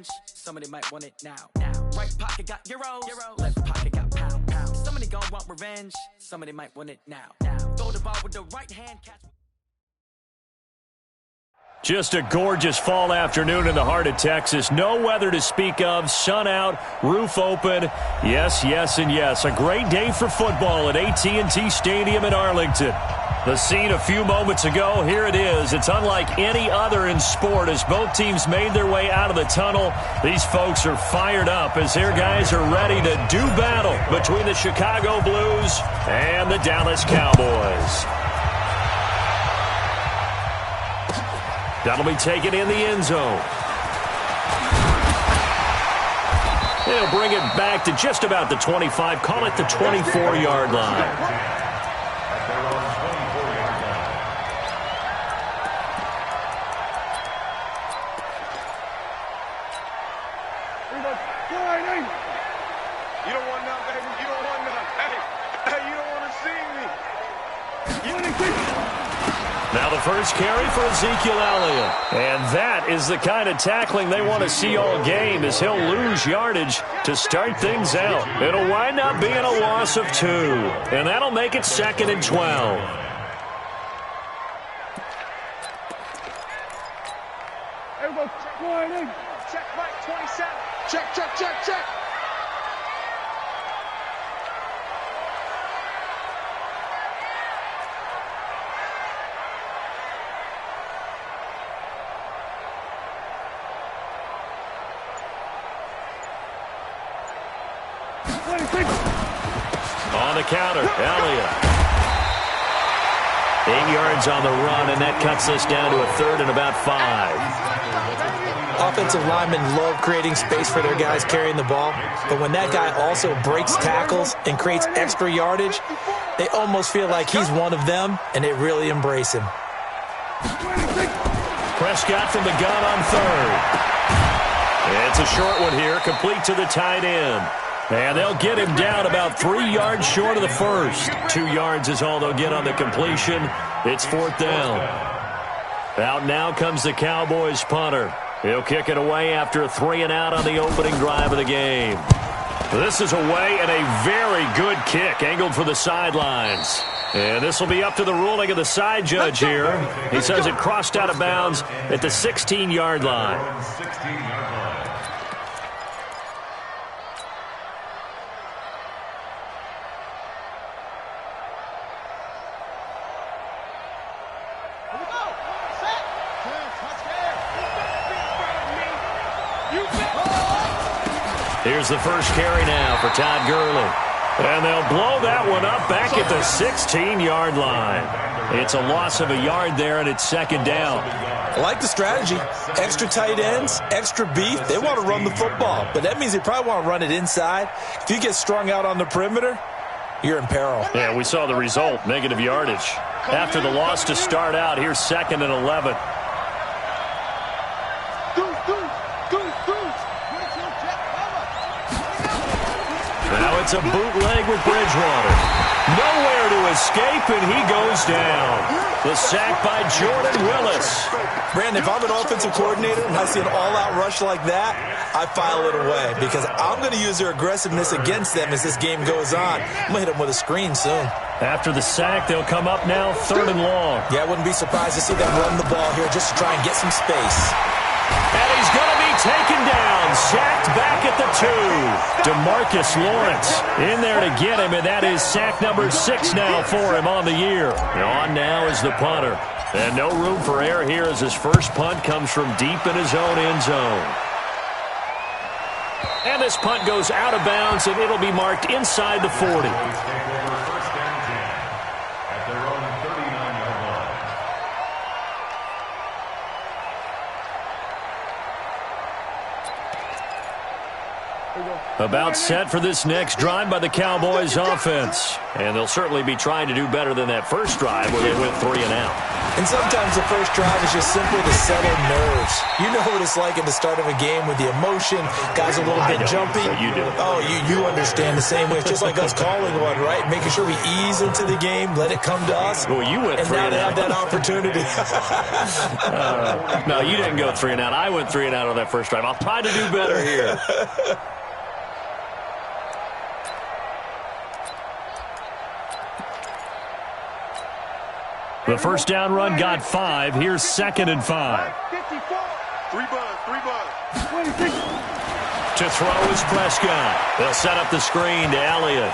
revenge. Somebody might want it now. Right pocket got euros. Left pocket got pound. Somebody gon' want revenge. Somebody might want it now. Throw the ball with the right hand, catch. Just a gorgeous fall afternoon in the heart of Texas. No weather to speak of. Sun out, roof open. Yes, yes, and yes. A great day for football at AT&T Stadium in Arlington. The scene a few moments ago, here it is. It's unlike any other in sport as both teams made their way out of the tunnel. These folks are fired up as their guys are ready to do battle between the Chicago Blues and the Dallas Cowboys. That'll be taken in the end zone. They'll bring it back to just about the 25, call it the 24-yard line. You don't want none, baby. You don't want none. Hey, you don't want to see me. Now the first carry for Ezekiel Elliott. And that is the kind of tackling they want to see all game as he'll lose yardage to start things out. It'll wind up being a loss of 2. And that'll make it 2nd and 12. Everybody, check line in. Check right, 27. Check. On the counter, Elliott. 8 yards on the run, and that cuts us down to a 3rd and about 5. Offensive linemen love creating space for their guys carrying the ball, but when that guy also breaks tackles and creates extra yardage, they almost feel like he's one of them, and they really embrace him. Prescott from the gun on 3rd. It's a short one here, complete to the tight end. And they'll get him down about 3 yards short of the first. 2 yards is all they'll get on the completion. It's 4th down. Out now comes the Cowboys punter. He'll kick it away after a 3-and-out on the opening drive of the game. This is away and a very good kick, angled for the sidelines. And this will be up to the ruling of the side judge here. He says it crossed out of bounds at the 16-yard line. Here's the first carry now for Todd Gurley. And they'll blow that one up back at the 16-yard line. It's a loss of a yard there, and it's 2nd down. I like the strategy. Extra tight ends, extra beef. They want to run the football, but that means they probably want to run it inside. If you get strung out on the perimeter, you're in peril. Yeah, we saw the result, negative yardage. After the loss to start out, here's 2nd and 11. Now it's a bootleg with Bridgewater. Nowhere to escape, and he goes down. The sack by Jordan Willis. Brandon, if I'm an offensive coordinator and I see an all-out rush like that, I file it away because I'm going to use their aggressiveness against them as this game goes on. I'm going to hit them with a screen soon. After the sack, they'll come up now 3rd and long. Yeah, I wouldn't be surprised to see them run the ball here just to try and get some space. And he's going to be taken down, sacked back at the 2. DeMarcus Lawrence in there to get him, and that is sack number 6 now for him on the year. On now is the punter. And no room for error here as his first punt comes from deep in his own end zone. And this punt goes out of bounds, and it'll be marked inside the 40. About set for this next drive by the Cowboys offense. And they'll certainly be trying to do better than that first drive where they went 3 and out. And sometimes the first drive is just simply to settle nerves. You know what it's like at the start of a game with the emotion. Guys are a little bit jumpy. So you do. Oh, you understand the same way. It's just like us calling one, right? Making sure we ease into the game, let it come to us. Well, you went 3 and out. And now they have that opportunity. No, you didn't go 3 and out. I went 3 and out on that first drive. I'll try to do better here. The first down run got 5. Here's 2nd and 5. 3 buzz. To throw is Prescott. They'll set up the screen to Elliott.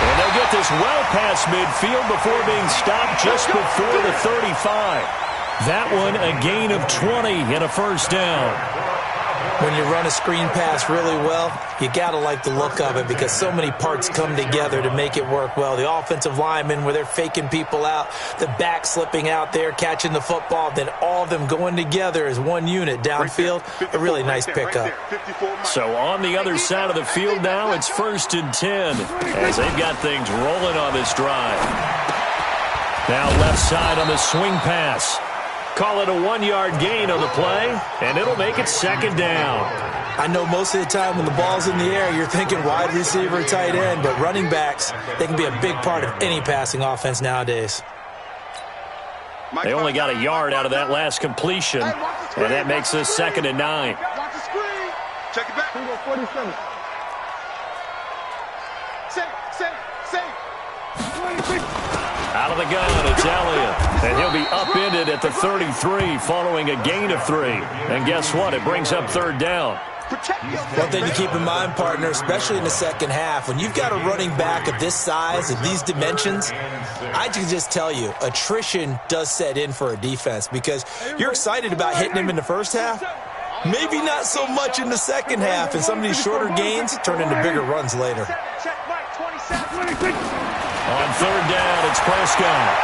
And they'll get this well past midfield before being stopped just before the 35. That one a gain of 20 and a first down. When you run a screen pass really well, you got to like the look of it because so many parts come together to make it work well. The offensive linemen, where they're faking people out, the back slipping out there, catching the football, then all of them going together as one unit downfield. A really nice pickup. So on the other side of the field now, it's 1st and 10 as they've got things rolling on this drive. Now left side on the swing pass. Call it a 1-yard gain on the play, and it'll make it 2nd down. I know most of the time when the ball's in the air, you're thinking wide receiver, tight end, but running backs, they can be a big part of any passing offense nowadays. They only got a yard out of that last completion, and that makes this 2nd and 9. Check it back. 47. Out of the gun, it's Elliott. And he'll be upended at the 33 following a gain of 3. And guess what? It brings up 3rd down. One thing to keep in mind, partner, especially in the second half, when you've got a running back of this size, of these dimensions, I can just tell you, attrition does set in for a defense because you're excited about hitting him in the first half. Maybe not so much in the second half, and some of these shorter gains turn into bigger runs later. On 3rd down, it's Prescott.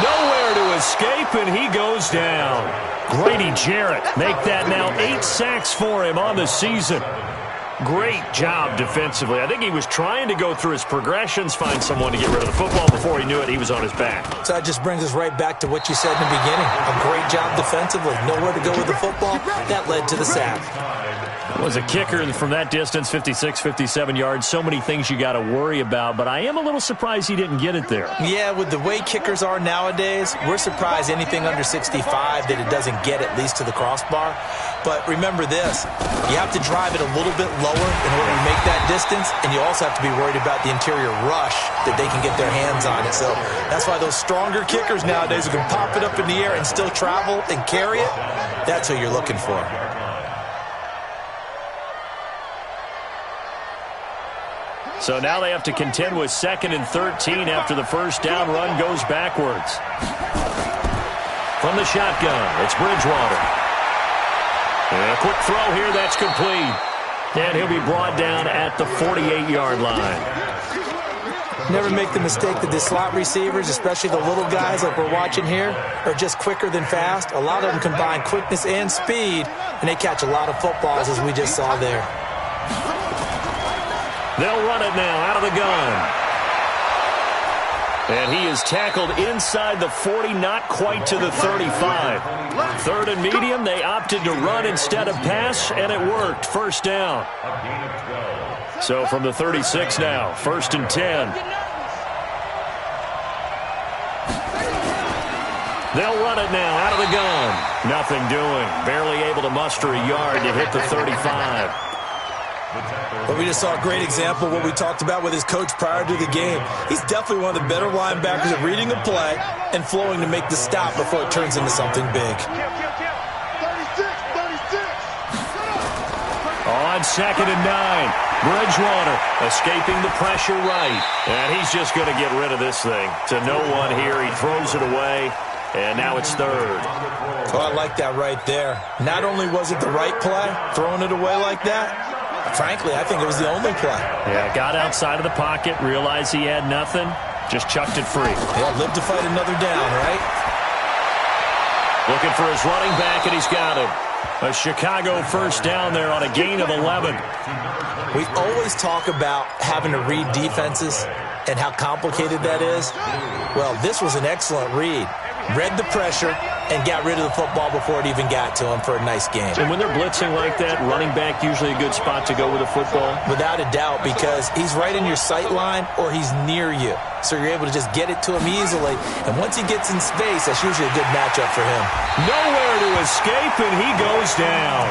Nowhere to escape, and he goes down. Grady Jarrett make that now 8 sacks for him on the season. Great job defensively. I think he was trying to go through his progressions, find someone to get rid of the football. Before he knew it, he was on his back. So that just brings us right back to what you said in the beginning. A great job defensively. Nowhere to go with the football. That led to the sack. Was a kicker from that distance, 56, 57 yards. So many things you got to worry about, but I am a little surprised he didn't get it there. Yeah, with the way kickers are nowadays, we're surprised anything under 65 that it doesn't get at least to the crossbar. But remember this, you have to drive it a little bit lower in order to make that distance, and you also have to be worried about the interior rush that they can get their hands on it. So that's why those stronger kickers nowadays who can pop it up in the air and still travel and carry it, that's what you're looking for. So now they have to contend with 2nd and 13 after the first down run goes backwards. From the shotgun, it's Bridgewater. And a quick throw here, that's complete. And he'll be brought down at the 48-yard line. Never make the mistake that the slot receivers, especially the little guys like we're watching here, are just quicker than fast. A lot of them combine quickness and speed, and they catch a lot of footballs, as we just saw there. They'll run it now out of the gun. And he is tackled inside the 40, not quite to the 35. 3rd and medium, they opted to run instead of pass, and it worked. First down. So from the 36 now, 1st and 10. They'll run it now out of the gun. Nothing doing. Barely able to muster a yard to hit the 35. But we just saw a great example of what we talked about with his coach prior to the game. He's definitely one of the better linebackers at reading a play and flowing to make the stop before it turns into something big. On 2nd and 9, Bridgewater escaping the pressure right. And he's just going to get rid of this thing. To no one here, he throws it away. And now it's 3rd. Oh, I like that right there. Not only was it the right play, throwing it away like that, frankly, I think it was the only play. Yeah, got outside of the pocket, realized he had nothing, just chucked it free. Yeah, live to fight another down, right? Looking for his running back, and he's got him. A Chicago first down there on a gain of 11. We always talk about having to read defenses and how complicated that is. Well, this was an excellent read. Read the pressure and got rid of the football before it even got to him for a nice game. And when they're blitzing like that, running back usually a good spot to go with the football? Without a doubt, because he's right in your sight line or he's near you. So you're able to just get it to him easily. And once he gets in space, that's usually a good matchup for him. Nowhere to escape, and he goes down.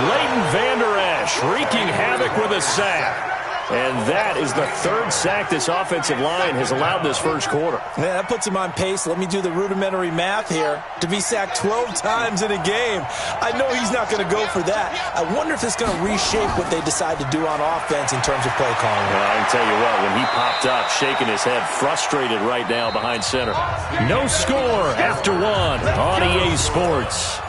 Leighton Vander Esch wreaking havoc with a sack. And that is the third sack this offensive line has allowed this first quarter. Yeah, that puts him on pace. Let me do the rudimentary math here. To be sacked 12 times in a game. I know he's not going to go for that. I wonder if it's going to reshape what they decide to do on offense in terms of play calling. Well, I can tell you what, when he popped up, shaking his head, frustrated right now behind center. No score after one on EA Sports.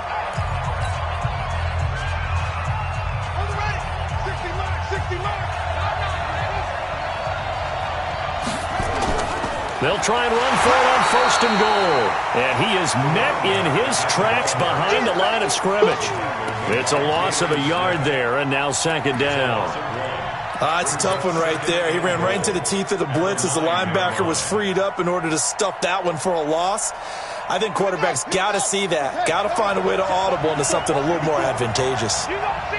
They'll try and run for it on first and goal. And he is met in his tracks behind the line of scrimmage. It's a loss of a yard there, and now second down. It's a tough one right there. He ran right into the teeth of the blitz as the linebacker was freed up in order to stuff that one for a loss. I think quarterbacks got to see that. Got to find a way to audible into something a little more advantageous.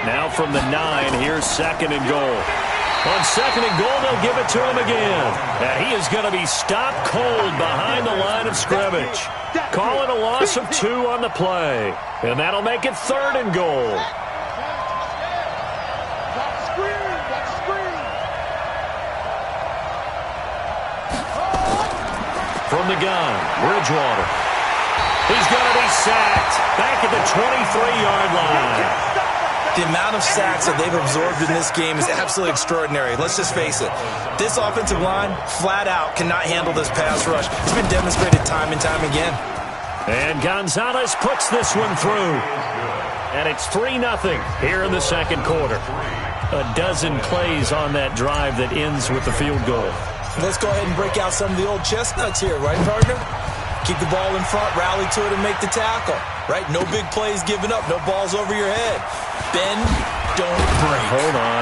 Now from the 9, here's second and goal. On second and goal, they'll give it to him again. And he is going to be stopped cold behind the line of scrimmage. Calling a loss of 2 on the play. And that'll make it third and goal. From the gun, Bridgewater. He's going to be sacked back at the 23-yard line. The amount of sacks that they've absorbed in this game is absolutely extraordinary. Let's just face it. This offensive line, flat out, cannot handle this pass rush. It's been demonstrated time and time again. And Gonzalez puts this one through. And it's 3-0 here in the second quarter. A dozen plays on that drive that ends with the field goal. Let's go ahead and break out some of the old chestnuts here, right, partner? Keep the ball in front, rally to it, and make the tackle. Right? No big plays given up. No balls over your head. Bend, don't break. Hold on.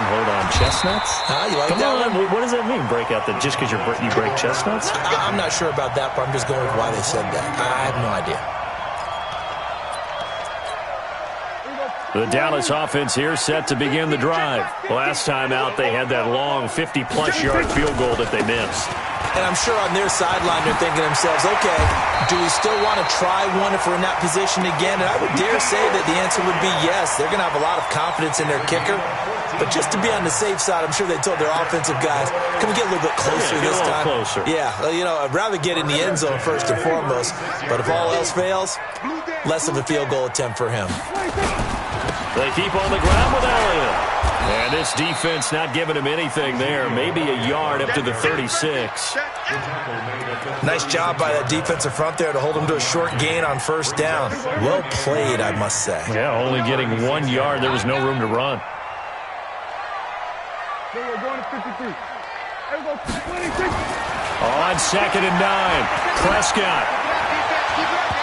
Chestnuts? You like Come that on. one? What does that mean, break out? Just because you break chestnuts? I'm not sure about that, but I'm just going with why they said that. I have no idea. The Dallas offense here set to begin the drive. Last time out, they had that long 50-plus yard field goal that they missed. And I'm sure on their sideline they're thinking to themselves, okay, do we still want to try one if we're in that position again? And I would dare say that the answer would be yes. They're going to have a lot of confidence in their kicker. But just to be on the safe side, I'm sure they told their offensive guys, can we get a little bit closer this time? Closer. Yeah, I'd rather get in the end zone first and foremost. But if all else fails, less of a field goal attempt for him. They keep on the ground with Elliott. And this defense not giving him anything there. Maybe a yard up to the 36. Nice job by that defensive front there to hold him to a short gain on first down. Well played, I must say. Yeah, only getting 1 yard. There was no room to run. On second and 9, Prescott.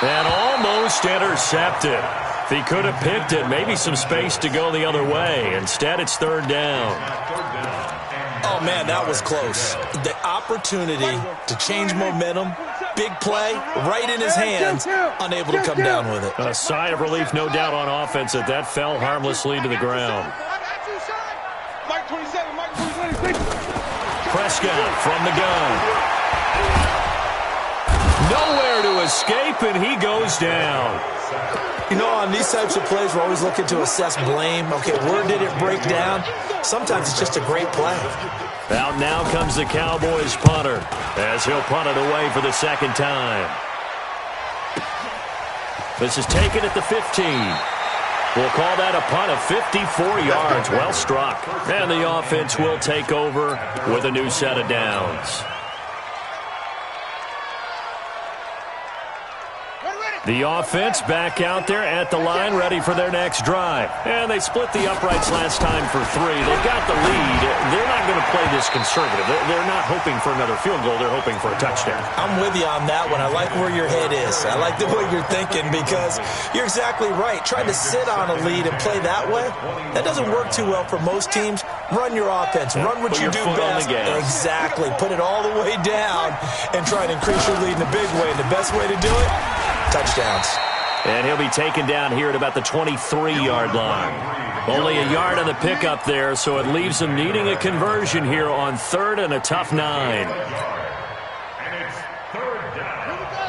And almost intercepted. If he could have picked it, maybe some space to go the other way. Instead, it's third down. Oh, man, that was close. The opportunity to change momentum, big play, right in his hands, unable to come down with it. A sigh of relief, no doubt, on offense that fell harmlessly to the ground. Prescott from the gun. Nowhere to escape, and he goes down. On these types of plays, we're always looking to assess blame. Okay, where did it break down? Sometimes it's just a great play. Out now comes the Cowboys punter as he'll punt it away for the second time. This is taken at the 15. We'll call that a punt of 54 yards. Well struck. And the offense will take over with a new set of downs. The offense back out there at the line, ready for their next drive. And they split the uprights last time for 3. They've got the lead. They're not going to play this conservative. They're not hoping for another field goal. They're hoping for a touchdown. I'm with you on that one. I like where your head is. I like the way you're thinking because you're exactly right. Trying to sit on a lead and play that way, that doesn't work too well for most teams. Run your offense. Run what you do best. Exactly. Put it all the way down and try and increase your lead in a big way. And the best way to do it, touchdowns. And he'll be taken down here at about the 23-yard line. Only a yard on the pickup there, so it leaves him needing a conversion here on 3rd and a tough 9. And it's 3rd down. Here we go.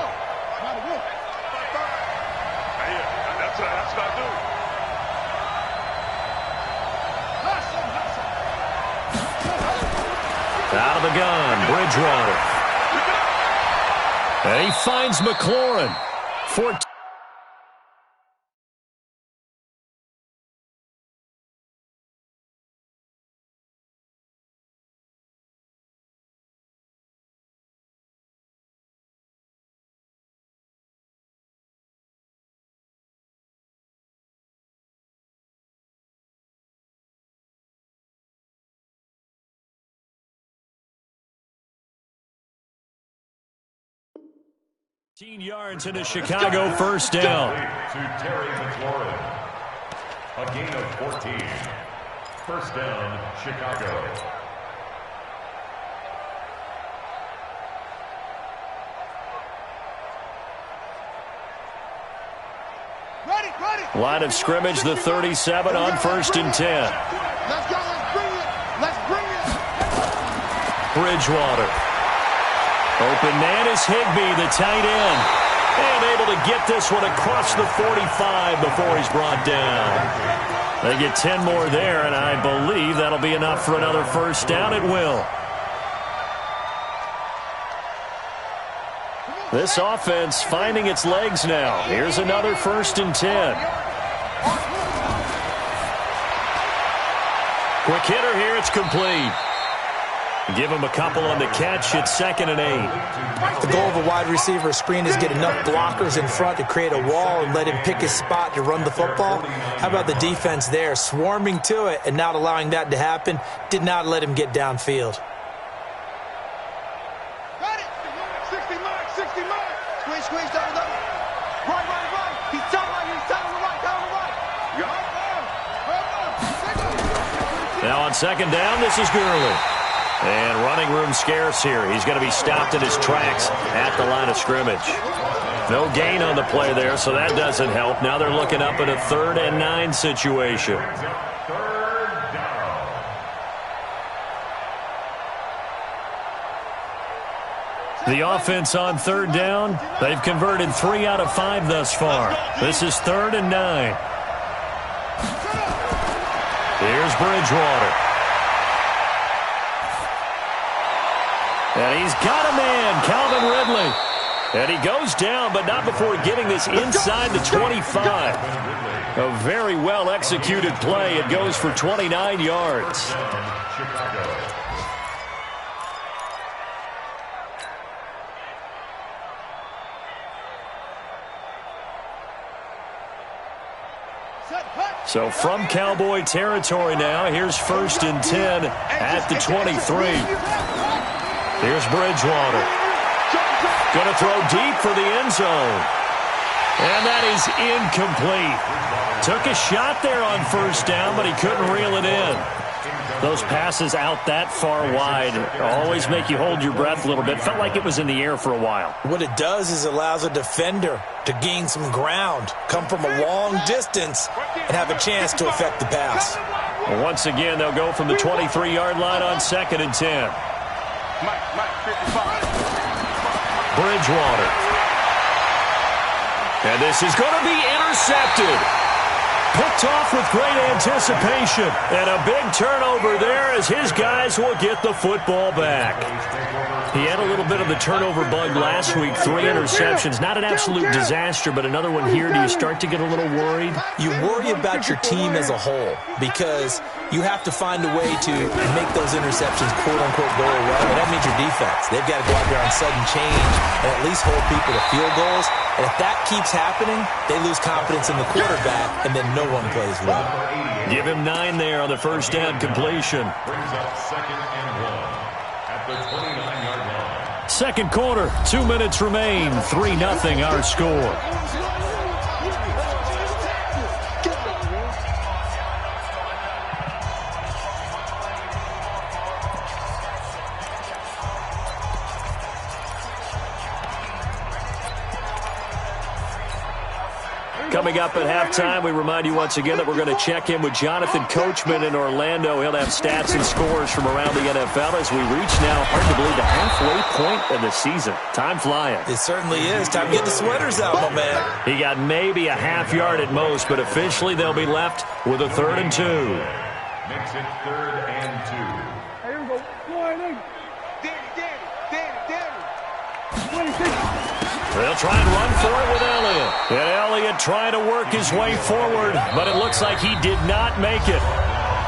That's what I do. Out of the gun, Bridgewater. And he finds McLaurin. 14. Yards into Chicago, first down. To Terry McLaurin. A gain of 14. First down, Chicago. Line of scrimmage, the 37 on 1st and 10. Let's go, let's bring it. Bridgewater. Open man is Higbee, the tight end. And able to get this one across the 45 before he's brought down. They get 10 more there, and I believe that'll be enough for another first down. It will. This offense finding its legs now. Here's another 1st and 10. Quick hitter here, it's complete. Give him a couple on the catch. It's 2nd and 8. The goal of a wide receiver screen is get enough blockers in front to create a wall and let him pick his spot to run the football. How about the defense there? Swarming to it and not allowing that to happen. Did not let him get downfield. 60 mark. Squeeze, double. Right. He's down on the right. Now on 2nd down, this is Gurley. And running room scarce here. He's going to be stopped in his tracks at the line of scrimmage. No gain on the play there, so that doesn't help. Now they're looking up at a 3rd and 9 situation. The offense on 3rd down, they've converted 3 out of 5 thus far. This is 3rd and 9. Here's Bridgewater. And he's got a man, Calvin Ridley. And he goes down, but not before getting this inside the 25. A very well-executed play. It goes for 29 yards. So from Cowboy territory now, here's 1st and 10 at the 23. Here's Bridgewater. Going to throw deep for the end zone. And that is incomplete. Took a shot there on 1st down, but he couldn't reel it in. Those passes out that far wide always make you hold your breath a little bit. Felt like it was in the air for a while. What it does is allows a defender to gain some ground, come from a long distance, and have a chance to affect the pass. Well, once again, they'll go from the 23-yard line on 2nd and 10. Bridgewater. And this is going to be intercepted. Picked off with great anticipation. And a big turnover there as his guys will get the football back. He had a little bit of the turnover bug last week. 3 interceptions. Not an absolute disaster, but another one here. Do you start to get a little worried? You worry about your team as a whole because you have to find a way to make those interceptions, quote-unquote, go away. And that means your defense. They've got to go out there on sudden change and at least hold people to field goals. And if that keeps happening, they lose confidence in the quarterback, and then no one plays well. Give him 9 there on the first down completion. Brings up 2nd and 1 at the 29-yard line. Second quarter, 2 minutes remain. 3-0 our score. Coming up at halftime, we remind you once again that we're going to check in with Jonathan Coachman in Orlando. He'll have stats and scores from around the NFL as we reach now, hard to believe, the halfway point of the season. Time flying. It certainly is. Time to get the sweaters out, my man. He got maybe a half yard at most, but officially they'll be left with a 3rd and 2. Makes it 3rd and 2. Here we go. Danny. They'll try and run for it with Elliott. And Elliott trying to work his way forward, but it looks like he did not make it.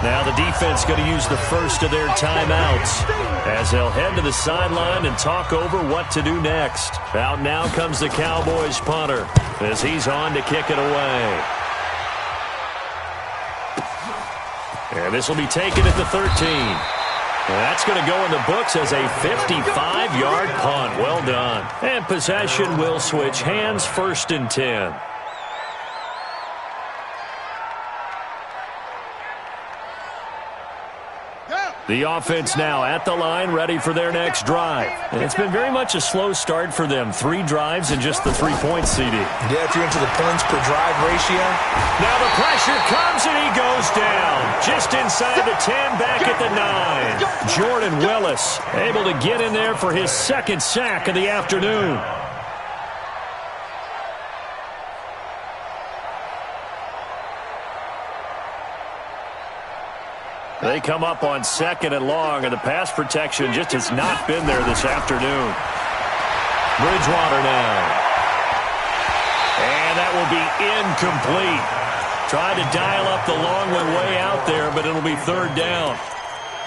Now the defense going to use the first of their timeouts as they'll head to the sideline and talk over what to do next. Out now comes the Cowboys punter as he's on to kick it away. And this will be taken at the 13. That's going to go in the books as a 55-yard punt. Well done. And possession will switch hands, 1st and 10. The offense now at the line, ready for their next drive. And it's been very much a slow start for them. 3 drives and just the 3 points, CD. Yeah, if you're into the points per drive ratio. Now the pressure comes and he goes down. Just inside the 10, back at the 9. Jordan Willis able to get in there for his 2nd sack of the afternoon. They come up on 2nd and long, and the pass protection just has not been there this afternoon. Bridgewater now. And that will be incomplete. Tried to dial up the long one way out there, but it'll be 3rd down.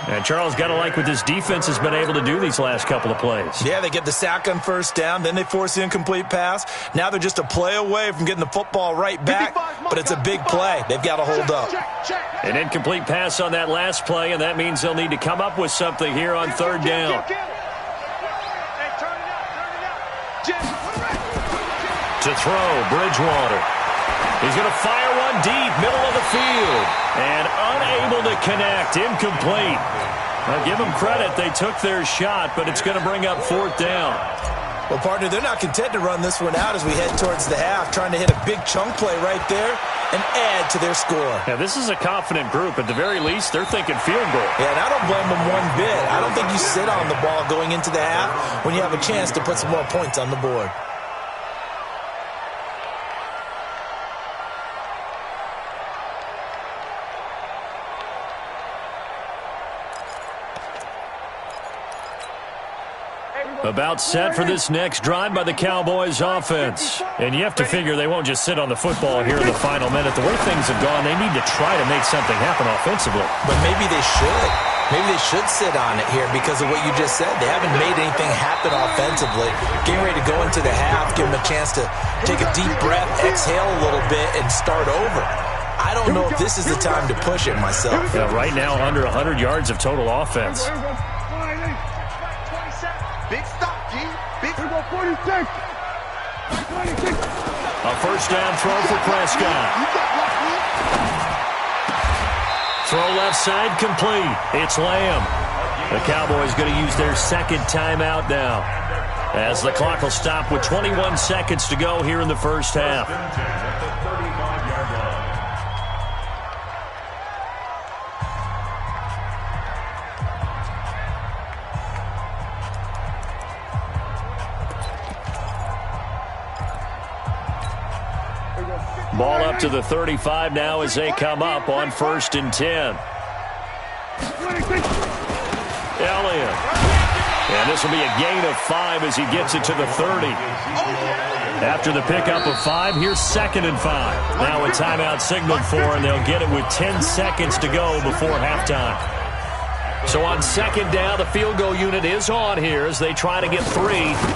And Charles, got to like what this defense has been able to do these last couple of plays. Yeah, they get the sack on 1st down, then they force the incomplete pass. Now they're just a play away from getting the football right back, but it's a big play. They've got to hold up. An incomplete pass on that last play, and that means they'll need to come up with something here on 3rd down. To throw, Bridgewater. He's going to fire one deep, middle of the field. And unable to connect, incomplete. Now give them credit, they took their shot, but it's going to bring up 4th down. Well, partner, they're not content to run this one out as we head towards the half, trying to hit a big chunk play right there and add to their score. Yeah, this is a confident group. At the very least, they're thinking field goal. Yeah, and I don't blame them one bit. I don't think you sit on the ball going into the half when you have a chance to put some more points on the board. About set for this next drive by the Cowboys offense. And you have to figure they won't just sit on the football here in the final minute. The way things have gone, they need to try to make something happen offensively. But maybe they should. Maybe they should sit on it here because of what you just said. They haven't made anything happen offensively. Getting ready to go into the half, give them a chance to take a deep breath, exhale a little bit, and start over. I don't know if this is the time to push it myself. Yeah, right now, under 100 yards of total offense. Big stop, G. Big 46. 26. A 1st down throw for Prescott. Throw left side complete. It's Lamb. The Cowboys going to use their 2nd timeout now, as the clock will stop with 21 seconds to go here in the 1st half. Ball up up to the 35 now as they come up on 1st and 10. Elliott. And this will be a gain of 5 as he gets it to the 30. After the pickup of 5, here's 2nd and 5. Now a timeout signaled for, and they'll get it with 10 seconds to go before halftime. So on 2nd down, the field goal unit is on here as they try to get 3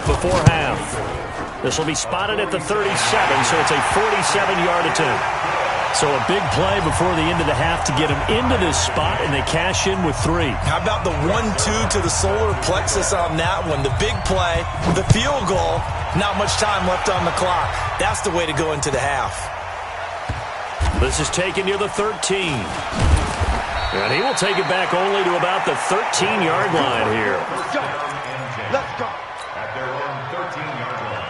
before half. This will be spotted at the 37, so it's a 47-yard attempt. So a big play before the end of the half to get him into this spot, and they cash in with 3. How about the 1-2 to the solar plexus on that one? The big play, the field goal, not much time left on the clock. That's the way to go into the half. This is taken near the 13. And he will take it back only to about the 13-yard line here. Let's go. Let's go. At their own 13-yard line.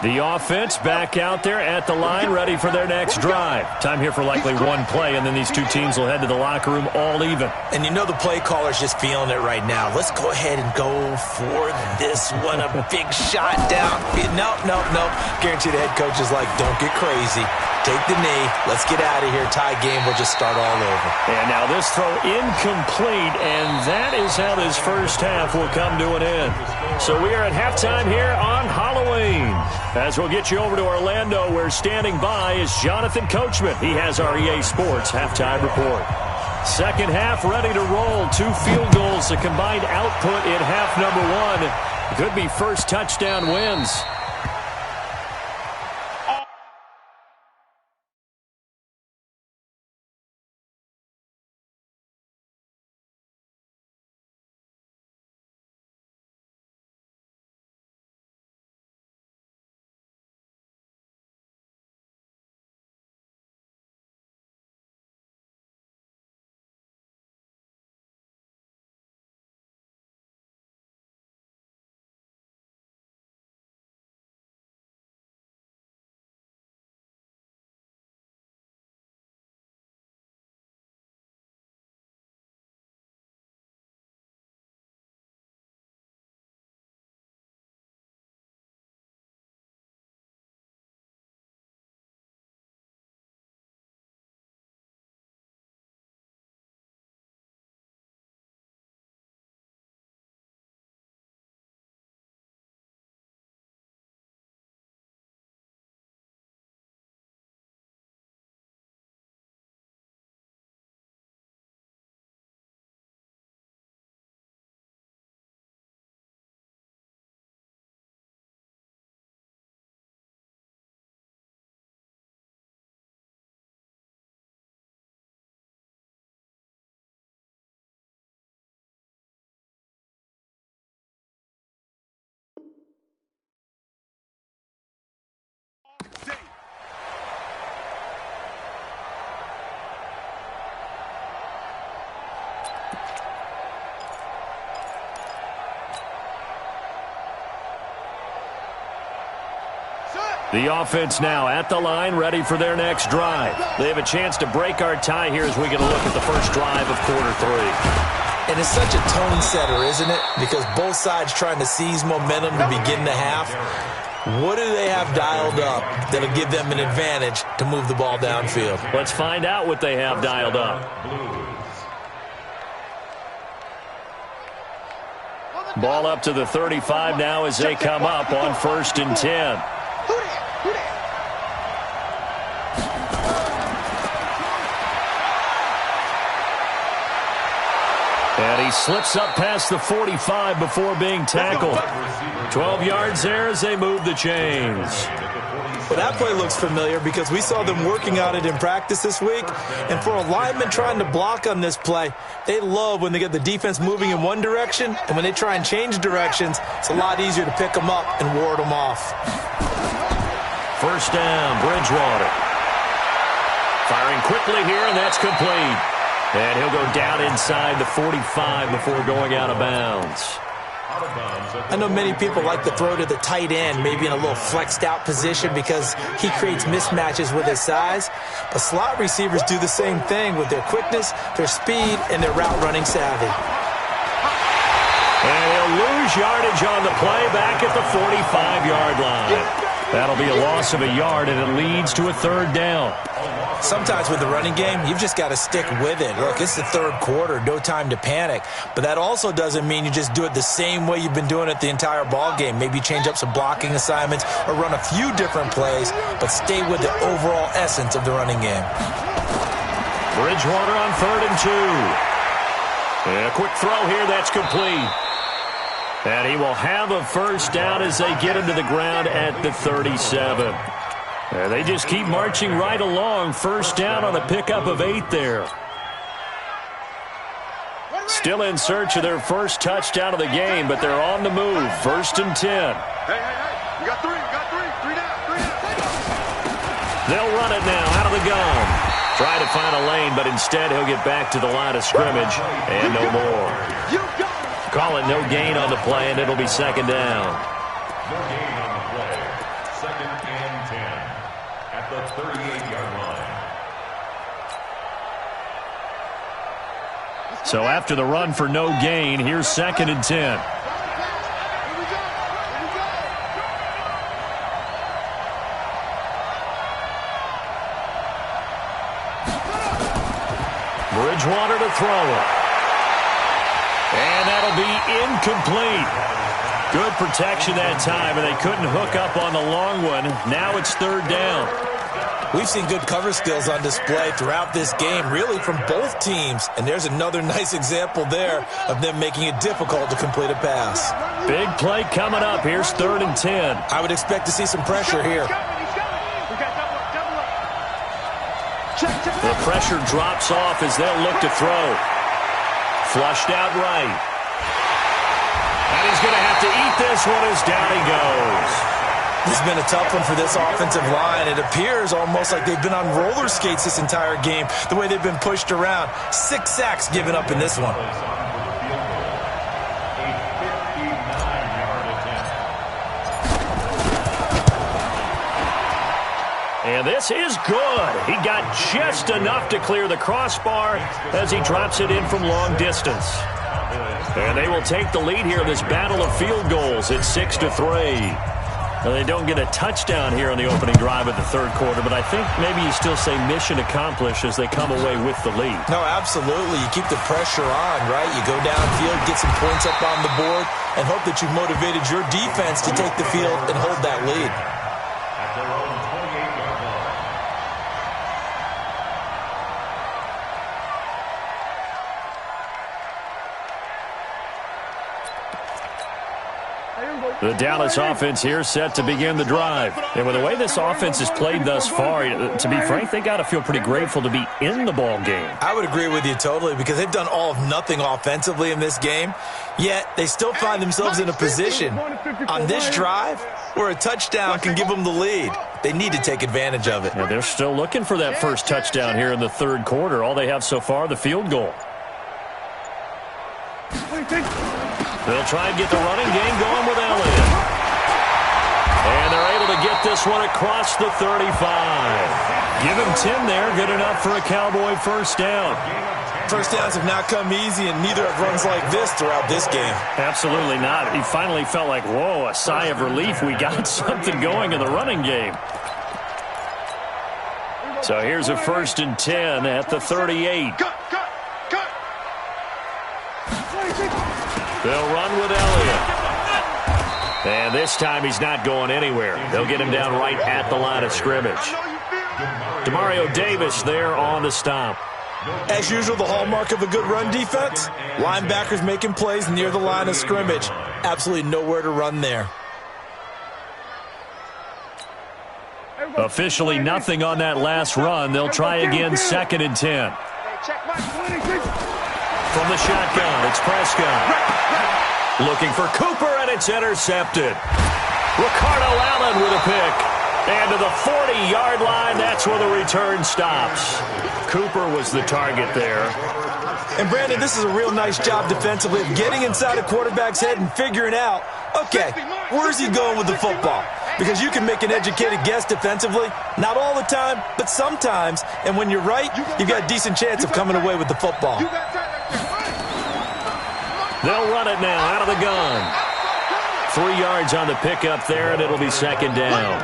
The offense back out there at the line, ready for their next drive. Time here for likely one play, and then these two teams will head to the locker room all even. And you know the play caller's just feeling it right now. Let's go ahead and go for this one. A big shot down. Nope. Guarantee the head coach is like, don't get crazy. Take the knee. Let's get out of here. Tie game. We'll just start all over. And now this throw incomplete, and that is how this first half will come to an end. So we are at halftime here on Halloween. As we'll get you over to Orlando, where standing by is Jonathan Coachman. He has our EA Sports halftime report. Second half ready to roll. 2 field goals, the combined output in half number 1. Could be first touchdown wins. The offense now at the line, ready for their next drive. They have a chance to break our tie here as we get a look at the first drive of quarter 3. And it's such a tone setter, isn't it? Because both sides trying to seize momentum to begin the half. What do they have dialed up that'll give them an advantage to move the ball downfield? Let's find out what they have dialed up. Ball up to the 35 now as they come up on 1st and 10. And he slips up past the 45 before being tackled. 12 yards there as they move the chains. Well, that play looks familiar because we saw them working on it in practice this week. And for a lineman trying to block on this play, they love when they get the defense moving in one direction. And when they try and change directions, it's a lot easier to pick them up and ward them off. First down, Bridgewater. Firing quickly here, and that's complete. And he'll go down inside the 45 before going out of bounds. I know many people like to throw to the tight end, maybe in a little flexed out position because he creates mismatches with his size. But slot receivers do the same thing with their quickness, their speed, and their route running savvy. And he'll lose lose yardage on the play back at the 45-yard line. That'll be a loss of a yard, and it leads to a third down. Sometimes with the running game, you've just got to stick with it. Look, it's the third quarter, no time to panic. But that also doesn't mean you just do it the same way you've been doing it the entire ball game. Maybe change up some blocking assignments or run a few different plays, but stay with the overall essence of the running game. Bridgewater on 3rd and 2. And a quick throw here, that's complete. And he will have a first down as they get him to the ground at the 37. And they just keep marching right along. First down on a pickup of 8 there. Still in search of their first touchdown of the game, but they're on the move. 1st and 10. Hey. You got three. Three down. They'll run it now out of the gun. Try to find a lane, but instead he'll get back to the line of scrimmage and no more. Call it no gain on the play, and it'll be 2nd down. No gain on the play. 2nd and 10 at the 38-yard line. So after the run for no gain, here's 2nd and 10. Bridgewater to throw it. And that'll be incomplete. Good protection that time, and they couldn't hook up on the long one. Now it's 3rd down. We've seen good cover skills on display throughout this game, really from both teams. And there's another nice example there of them making it difficult to complete a pass. Big play coming up. Here's 3rd and 10. I would expect to see some pressure here. The pressure drops off as they'll look to throw. Flushed out right. And he's going to have to eat this one as down he goes. This has been a tough one for this offensive line. It appears almost like they've been on roller skates this entire game, the way they've been pushed around. 6 sacks given up in this one. And this is good. He got just enough to clear the crossbar as he drops it in from long distance. And they will take the lead here in this battle of field goals at 6-3. Now, they don't get a touchdown here on the opening drive of the third quarter, but I think maybe you still say mission accomplished as they come away with the lead. No, absolutely. You keep the pressure on, right? You go downfield, get some points up on the board, and hope that you've motivated your defense to take the field and hold that lead. At their own 28-yard line. The Dallas offense here set to begin the drive. And with the way this offense has played thus far, to be frank, they got to feel pretty grateful to be in the ball game. I would agree with you totally because they've done all of nothing offensively in this game, yet they still find themselves in a position on this drive where a touchdown can give them the lead. They need to take advantage of it. And they're still looking for that first touchdown here in the third quarter. All they have so far, the field goal. They'll try and get the running game going with Elliott. And they're able to get this one across the 35. Give him 10 there. Good enough for a Cowboy first down. First downs have not come easy, and neither have runs like this throughout this game. Absolutely not. He finally felt like, whoa, a sigh of relief. We got something going in the running game. So here's a 1st and 10 at the 38. They'll run with Elliott. And this time he's not going anywhere. They'll get him down right at the line of scrimmage. Demario Davis there on the stop. As usual, the hallmark of a good run defense, linebackers making plays near the line of scrimmage. Absolutely nowhere to run there. Officially nothing on that last run. They'll try again, 2nd and 10. From the shotgun, it's Prescott. Looking for Cooper, and it's intercepted. Ricardo Allen with a pick. And to the 40-yard line, that's where the return stops. Cooper was the target there. And, Brandon, this is a real nice job defensively of getting inside a quarterback's head and figuring out, okay, where's he going with the football? Because you can make an educated guess defensively, not all the time, but sometimes. And when you're right, you've got a decent chance of coming away with the football. They'll run it now out of the gun. 3 yards on the pickup there, and it'll be second down.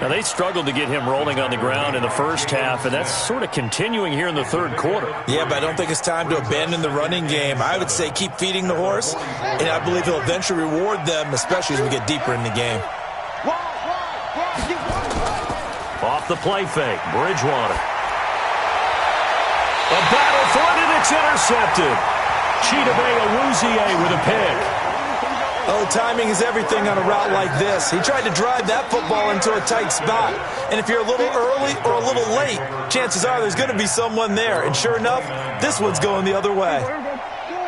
Now, they struggled to get him rolling on the ground in the first half, and that's sort of continuing here in the third quarter. Yeah, but I don't think it's time to abandon the running game. I would say keep feeding the horse, and I believe he'll eventually reward them, especially as we get deeper in the game. Off the play fake, Bridgewater. A battle for it, and it's intercepted. Chidobe Awuzie with a pick. Oh, timing is everything on a route like this. He tried to drive that football into a tight spot. And if you're a little early or a little late, chances are there's going to be someone there. And sure enough, this one's going the other way.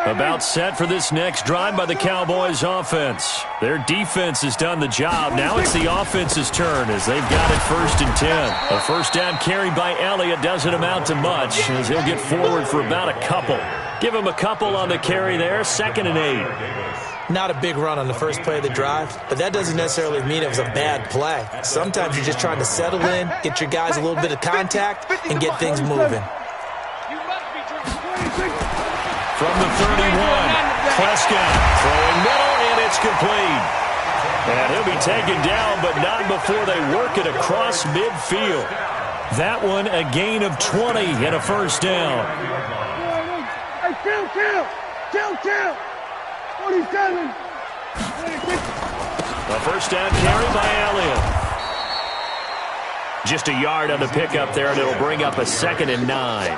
About set for this next drive by the Cowboys offense. Their defense has done the job. Now it's the offense's turn as they've got it 1st and 10. A first down carry by Elliott doesn't amount to much as he'll get forward for about a couple. Give him a couple on the carry there, 2nd and 8. Not a big run on the first play of the drive, but that doesn't necessarily mean it was a bad play. Sometimes you're just trying to settle in, get your guys a little bit of contact, and get things moving. From the 31, Prescott throwing middle, and it's complete. And he'll be taken down, but not before they work it across midfield. That one a gain of 20 and a first down. Hey, chill. 47. A first down carry by Elliott. Just a yard on the pickup there, and it'll bring up a 2nd and 9.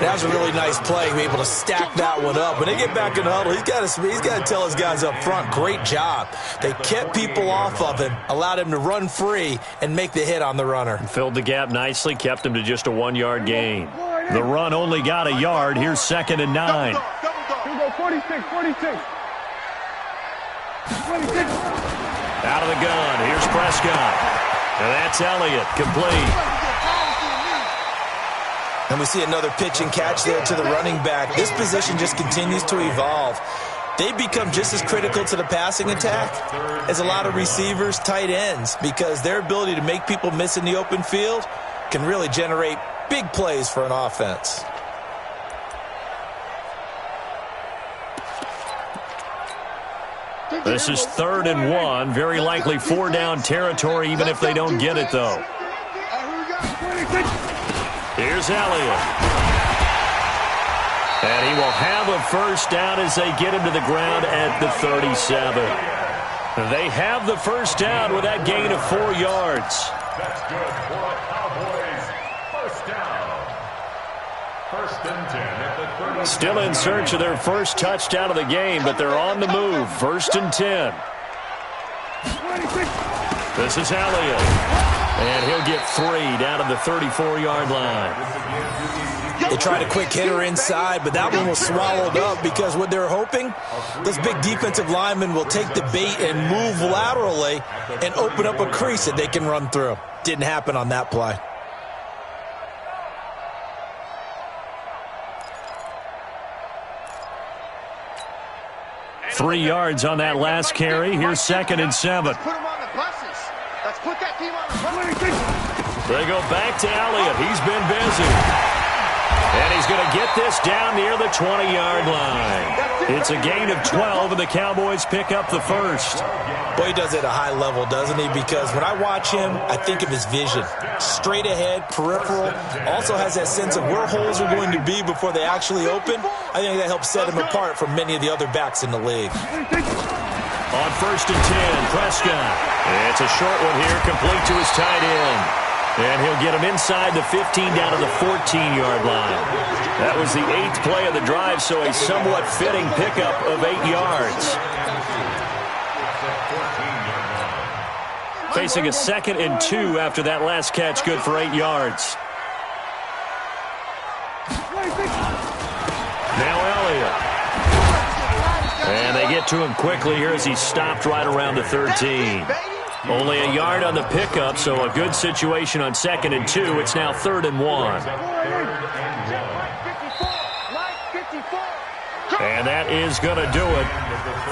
That was a really nice play, to be able to stack that one up. When they get back in the huddle, he's got to tell his guys up front, great job. They kept people off of him, allowed him to run free, and make the hit on the runner. Filled the gap nicely, kept him to just a 1-yard gain. The run only got a yard. Here's 2nd and 9. 46. Out of the gun. Here's Prescott. And that's Elliott, complete. And we see another pitch and catch there to the running back. This position just continues to evolve. They become just as critical to the passing attack as a lot of receivers, tight ends, because their ability to make people miss in the open field can really generate big plays for an offense. This is 3rd and 1. Very likely 4-down territory, even if they don't get it, though. Here's Elliott. And he will have a first down as they get him to the ground at the 37. They have the first down with that gain of 4 yards. That's good for a Cowboys first down. 1st and 10 at the 30. Still in search of their first touchdown of the game, but they're on the move. 1st and 10. This is Elliott. And he'll get 3 down to the 34-yard line. They tried a quick hitter inside, but that one was swallowed up because what they're hoping, those big defensive linemen will take the bait and move laterally and open up a crease that they can run through. Didn't happen on that play. Three yards on that last carry. Here's 2nd and 7. Put him on the buses. Let's put that team on the buses. They go back to Elliott. He's been busy. And he's going to get this down near the 20-yard line. It's a gain of 12, and the Cowboys pick up the first. Boy, he does it at a high level, doesn't he? Because when I watch him, I think of his vision. Straight ahead, peripheral. Also has that sense of where holes are going to be before they actually open. I think that helps set him apart from many of the other backs in the league. On 1st and 10, Prescott. It's a short one here, complete to his tight end. And he'll get him inside the 15 down to the 14-yard line. That was the 8th play of the drive, so a somewhat fitting pickup of 8 yards. Facing a 2nd and 2 after that last catch, good for 8 yards. Now Elliott. And they get to him quickly here as he stopped right around the 13. Only a yard on the pickup, so a good situation on 2nd and 2. It's now 3rd and 1. And that is going to do it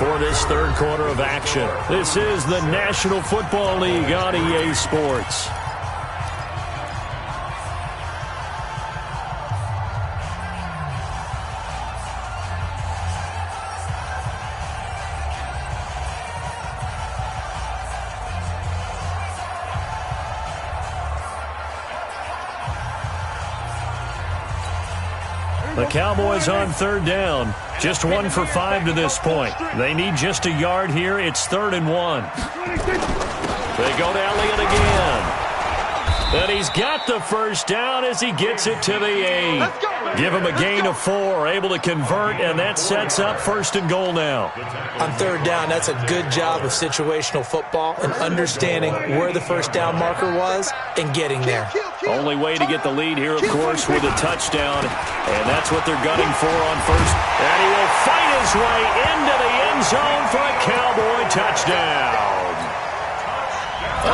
for this third quarter of action. This is the National Football League on EA Sports. The Cowboys on third down. Just 1 for 5 to this point. They need just a yard here. It's 3rd and 1. They go to Elliott again. And he's got the first down as he gets it to the 8. Give him a gain of 4, able to convert, and that sets up 1st and goal now. On third down, that's a good job of situational football and understanding where the first down marker was and getting there. Only way to get the lead here, of course, with a touchdown, and that's what they're gunning for on first. And he will fight his way into the end zone for a Cowboy touchdown.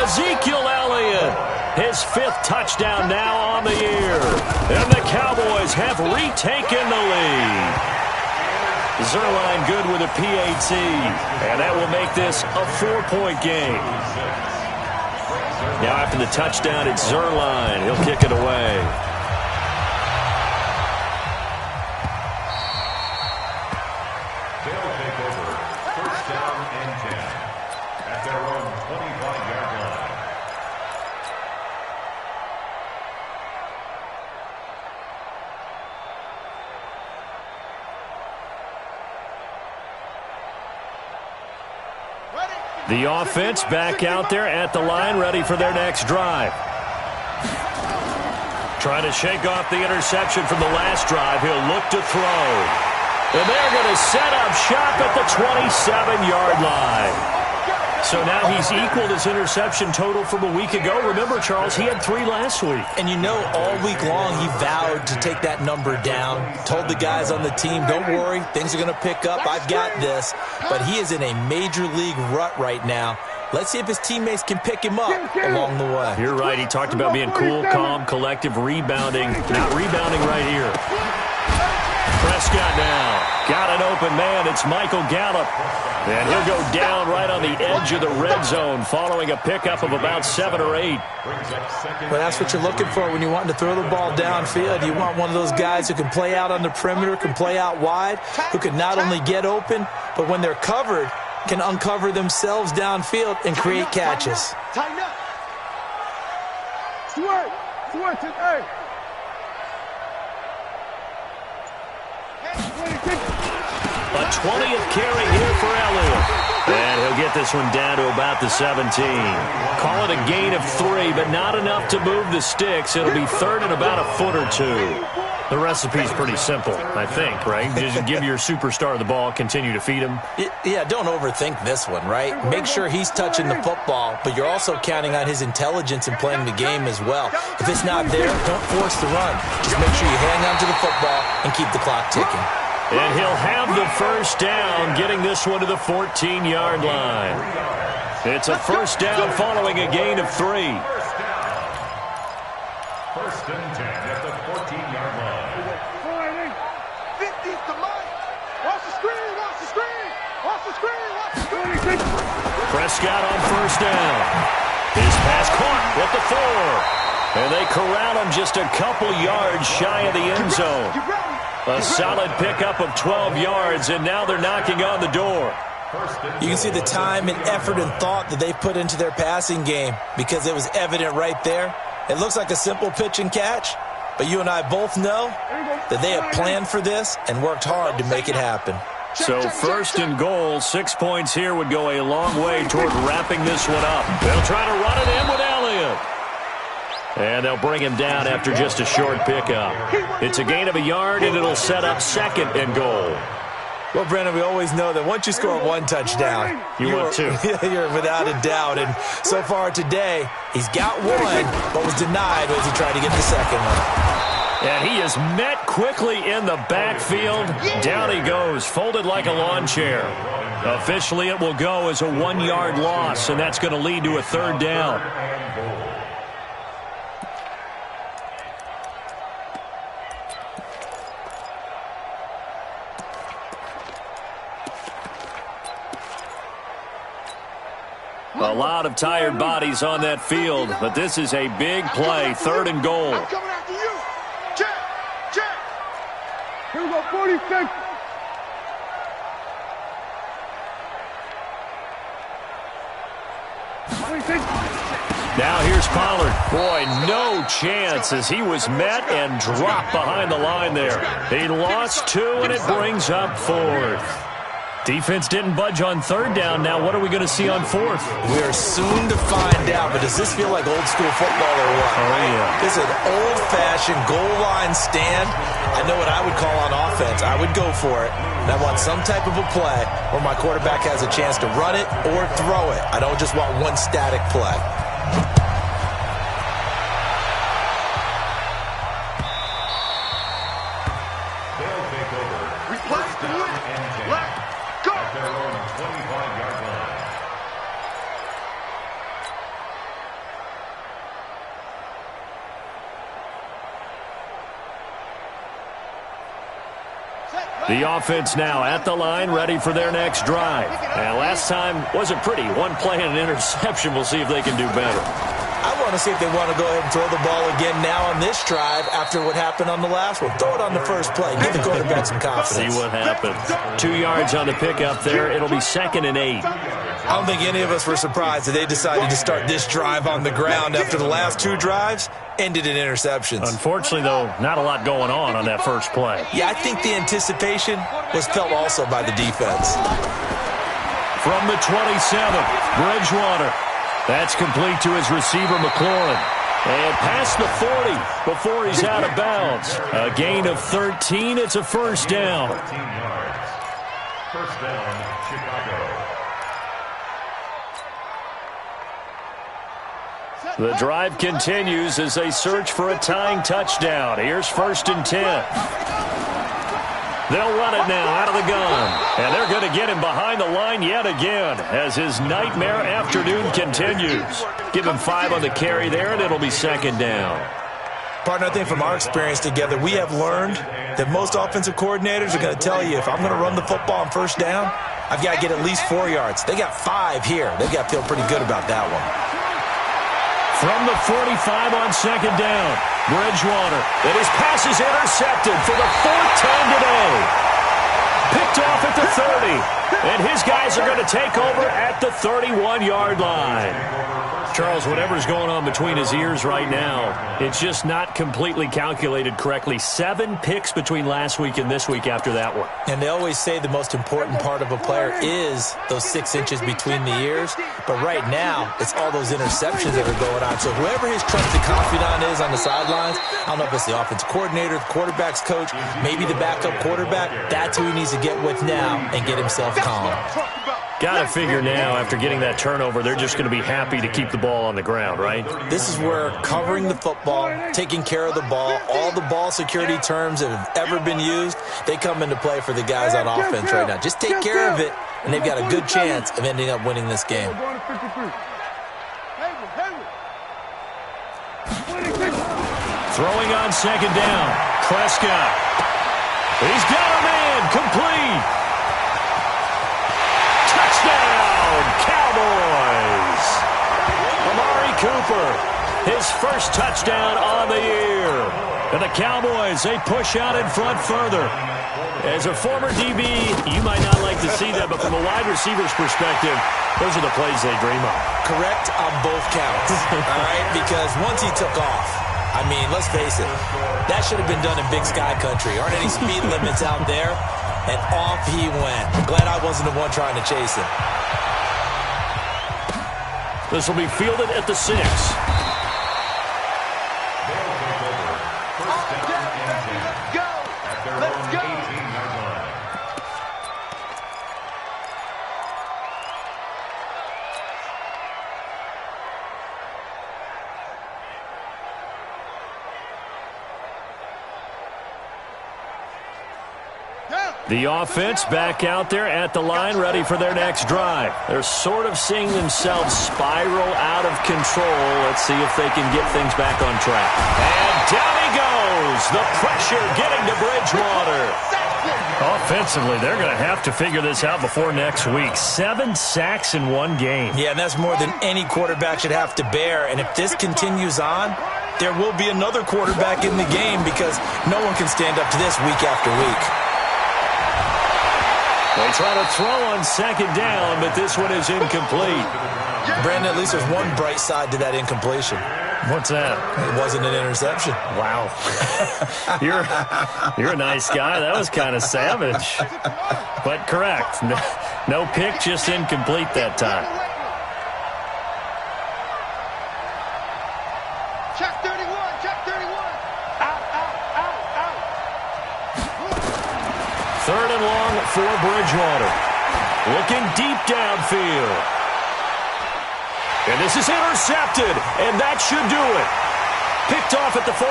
Ezekiel Elliott. His 5th touchdown now on the year. And the Cowboys have retaken the lead. Zerline good with a PAT. And that will make this a 4-point game. Now after the touchdown, it's Zerline. He'll kick it away. They'll take over. 1st down and 10. At their own 25-yard line. The offense back out there at the line, ready for their next drive. Trying to shake off the interception from the last drive. He'll look to throw. And they're going to set up shop at the 27-yard line. So now he's equaled his interception total from a week ago. Remember, Charles, he had 3 last week. And you know, all week long he vowed to take that number down. Told the guys on the team, don't worry, things are going to pick up. I've got this. But he is in a major league rut right now. Let's see if his teammates can pick him up along the way. You're right. He talked about being cool, calm, collective, rebounding. Not rebounding right here. Prescott now. Got an open man. It's Michael Gallup. And he'll go down right on the edge of the red zone following a pickup of about 7 or 8. Well, that's what you're looking for when you want to throw the ball downfield. You want one of those guys who can play out on the perimeter, can play out wide, who can not only get open, but when they're covered, can uncover themselves downfield and create catches. Tighten up. Swerve to A. A 20th carry here for Elliott. And he'll get this one down to about the 17. Call it a gain of 3, but not enough to move the sticks. It'll be 3rd and about a foot or 2. The recipe's pretty simple, I think, right? Just give your superstar the ball, continue to feed him. Yeah, don't overthink this one, right? Make sure he's touching the football, but you're also counting on his intelligence in playing the game as well. If it's not there, don't force the run. Just make sure you hang on to the football and keep the clock ticking. And he'll have the first down, getting this one to the 14-yard line. It's a 1st down following a gain of 3. 1st and 10 at the 14-yard line. 50 to Mike. Watch the screen, watch the screen. Watch the screen, watch the screen. Prescott on 1st down. His pass caught with the 4. And they corral him just a couple yards shy of the end zone. A solid pickup of 12 yards, and now they're knocking on the door. You can see the time and effort and thought that they put into their passing game because it was evident right there. It looks like a simple pitch and catch, but you and I both know that they have planned for this and worked hard to make it happen. So 1st and goal, 6 points here would go a long way toward wrapping this one up. They'll try to run it in with Elliott. And they'll bring him down after just a short pickup. It's a gain of a yard, and it'll set up 2nd and goal. Well, Brandon, we always know that once you score 1 touchdown, you're 2. You're without a doubt. And so far today, he's got 1, but was denied as he tried to get the 2nd one. And he is met quickly in the backfield. Down he goes, folded like a lawn chair. Officially, it will go as a 1-yard loss, and that's going to lead to a 3rd down. A lot of tired bodies on that field, but this is a big play, 3rd and goal. I'm coming after you. Check, check. Here we go, 46. Now here's Pollard. Boy, no chance as he was met and dropped behind the line there. He lost 2, and it brings up 4th. Defense didn't budge on 3rd down. Now what are we going to see on 4th? We are soon to find out, but does this feel like old school football or what? Oh, yeah. This is an old-fashioned goal line stand. I know what I would call on offense. I would go for it. And I want some type of a play where my quarterback has a chance to run it or throw it. I don't just want one static play. They'll take over. First down and 10. Let's go. At their own 25-yard line. The offense now at the line, ready for their next drive. And last time wasn't pretty. One play and an interception. We'll see if they can do better. I want to see if they want to go ahead and throw the ball again now on this drive after what happened on the last one. Throw it on the first play. Give the quarterback some confidence. See what happens. 2 yards on the pickup there. It'll be 2nd and 8. I don't think any of us were surprised that they decided to start this drive on the ground after the last 2 drives ended in interceptions. Unfortunately, though, not a lot going on that first play. Yeah, I think the anticipation was felt also by the defense. From the 27th, Bridgewater. That's complete to his receiver, McLaurin. And past the 40 before he's out of bounds. A gain of 13. It's a first down. 13 yards. First down, Chicago. The drive continues as they search for a tying touchdown. Here's 1st and 10. They'll run it now out of the gun. And they're going to get him behind the line yet again as his nightmare afternoon continues. Give him 5 on the carry there, and it'll be 2nd down. Partner, I think from our experience together, we have learned that most offensive coordinators are going to tell you, if I'm going to run the football on first down, I've got to get at least 4 yards. They got 5 here. They've got to feel pretty good about that one. From the 45 on 2nd down, Bridgewater. And his pass is intercepted for the 4th time today. Picked off at the 30. And his guys are going to take over at the 31-yard line. Charles, whatever's going on between his ears right now, it's just not completely calculated correctly. 7 picks between last week and this week after that one. And they always say the most important part of a player is those 6 inches between the ears. But right now, it's all those interceptions that are going on. So whoever his trusted confidant is on the sidelines, I don't know if it's the offensive coordinator, the quarterback's coach, maybe the backup quarterback, that's who he needs to get with now and get himself calm. Got to figure now, after getting that turnover, they're just going to be happy to keep the ball on the ground, right? This is where covering the football, taking care of the ball, all the ball security terms that have ever been used, they come into play for the guys on offense right now. Just take care of it, and they've got a good chance of ending up winning this game. Throwing on 2nd down, Prescott. He's got a man, complete. Touchdown, Cowboys! Amari Cooper, his first touchdown on the year. And the Cowboys, they push out in front further. As a former DB, you might not like to see that, but from a wide receiver's perspective, those are the plays they dream of. Correct on both counts, all right? Because once he took off, I mean, let's face it, that should have been done in Big Sky Country. Aren't any speed limits out there? And off he went. I'm glad I wasn't the one trying to chase him. This will be fielded at the 6. They'll take over. First down and 10. Go! At their Let's own go! 18-yard line. The offense back out there at the line, ready for their next drive. They're sort of seeing themselves spiral out of control. Let's see if they can get things back on track. And down he goes. The pressure getting to Bridgewater. Offensively, they're going to have to figure this out before next week. 7 sacks in one game. Yeah, and that's more than any quarterback should have to bear. And if this continues on, there will be another quarterback in the game because no one can stand up to this week after week. They try to throw on 2nd down, but this one is incomplete. Brandon, at least there's one bright side to that incompletion. What's that? It wasn't an interception. Wow. You're a nice guy. That was kind of savage. But correct. No pick, just incomplete that time. Check 31, check 31. Out, out, out, out. Third and long for Bridgewater. Looking deep downfield. And this is intercepted, and that should do it. Picked off at the 48.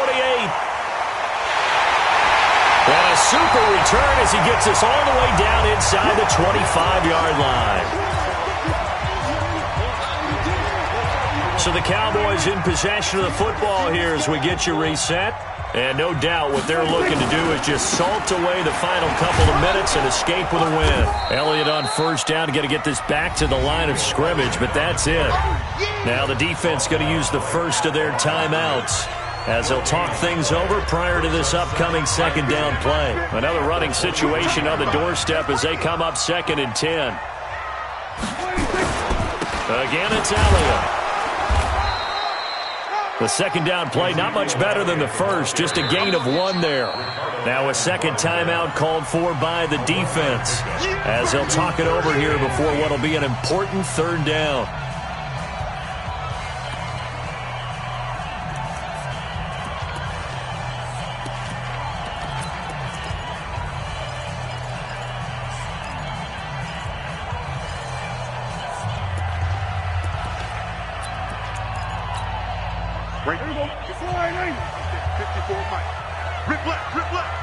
And a super return as he gets us all the way down inside the 25-yard line. So the Cowboys in possession of the football here as we get you reset. And no doubt what they're looking to do is just salt away the final couple of minutes and escape with a win. Elliott on first down, got to get this back to the line of scrimmage, but that's it. Now the defense going to use the first of their timeouts as they'll talk things over prior to this upcoming second down play. Another running situation on the doorstep as they come up 2nd and 10. Again, it's Elliott. The second down play, not much better than the first, just a gain of 1 there. Now a second timeout called for by the defense as they'll talk it over here before what will be an important third down. Right. There you go. 54, Mike. Rip left, rip left.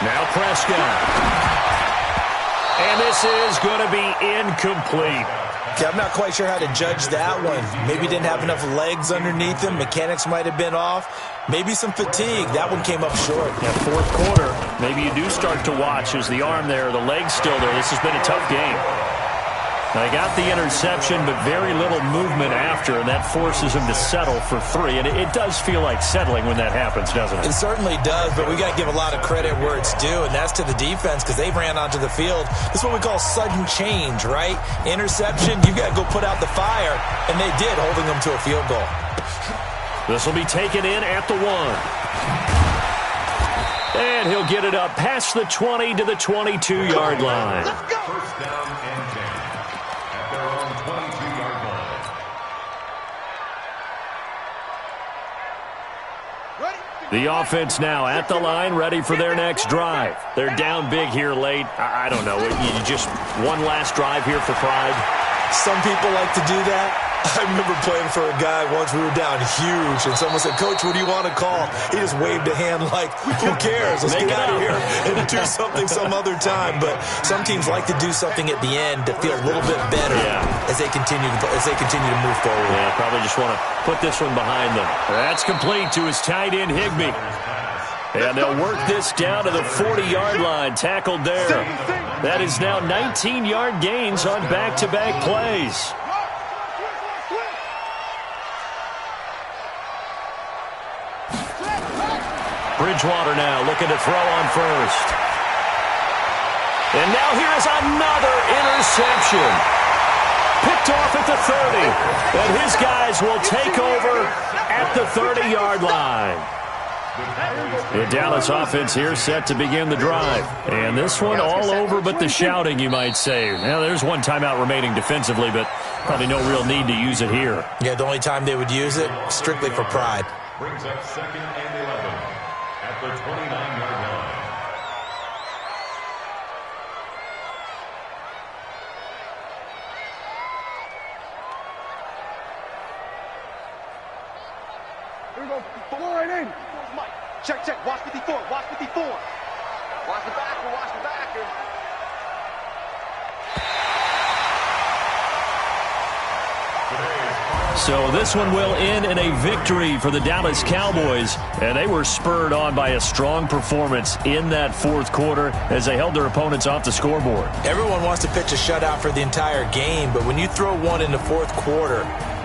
Now Prescott. And this is going to be incomplete. Okay, I'm not quite sure how to judge that one. Maybe didn't have enough legs underneath him. Mechanics might have been off. Maybe some fatigue. That one came up short. Yeah, fourth quarter, maybe you do start to watch as the arm there, the leg's still there. This has been a tough game. They got the interception, but very little movement after, and that forces them to settle for 3. And it does feel like settling when that happens, doesn't it? It certainly does, but we got to give a lot of credit where it's due, and that's to the defense because they ran onto the field. This is what we call sudden change, right? Interception, you got to go put out the fire, and they did, holding them to a field goal. This will be taken in at the 1. And he'll get it up past the 20 to the 22-yard line. Let's go. First down and 10 at their own 22-yard line. The offense now at the line, ready for their next drive. They're down big here late. I don't know. You just one last drive here for pride? Some people like to do that. I remember playing for a guy once. We were down huge, and someone said, "Coach, what do you want to call?" He just waved a hand like, who cares? Let's get out of here and do something some other time. But some teams like to do something at the end to feel a little bit better as they continue to move forward. Yeah, probably just want to put this one behind them. That's complete to his tight end, Higbee. And they'll work this down to the 40-yard line, tackled there. That is now 19-yard gains on back-to-back plays. Bridgewater now looking to throw on first. And now here is another interception. Picked off at the 30. And his guys will take over at the 30-yard line. The Dallas offense here set to begin the drive. And this one all over but the shouting, you might say. Now, there's one timeout remaining defensively, but probably no real need to use it here. Yeah, the only time they would use it, strictly for pride. Brings up 2nd and 11 at the 29-yard line. Here we go. 54 and 8. Mike. Check, check. Watch 54. Watch 54. Watch the backer. Watch the backer. So this one will end in a victory for the Dallas Cowboys, and they were spurred on by a strong performance in that fourth quarter as they held their opponents off the scoreboard. Everyone wants to pitch a shutout for the entire game, but when you throw one in the fourth quarter,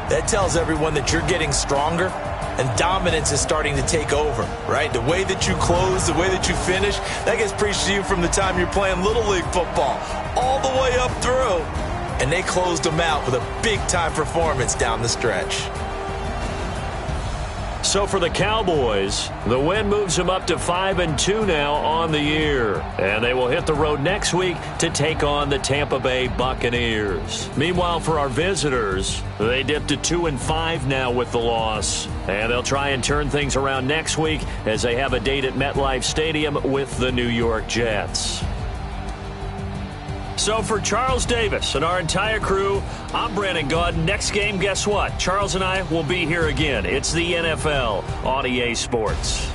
that tells everyone that you're getting stronger and dominance is starting to take over, right? The way that you close, the way that you finish, that gets preached to you from the time you're playing Little League football all the way up through. they closed them out with a big-time performance down the stretch. So for the Cowboys, the win moves them up to 5-2 now on the year. And they will hit the road next week to take on the Tampa Bay Buccaneers. Meanwhile, for our visitors, they dipped to 2-5 now with the loss. And they'll try and turn things around next week as they have a date at MetLife Stadium with the New York Jets. So for Charles Davis and our entire crew, I'm Brandon Gaudin. Next game, guess what? Charles and I will be here again. It's the NFL on EA Sports.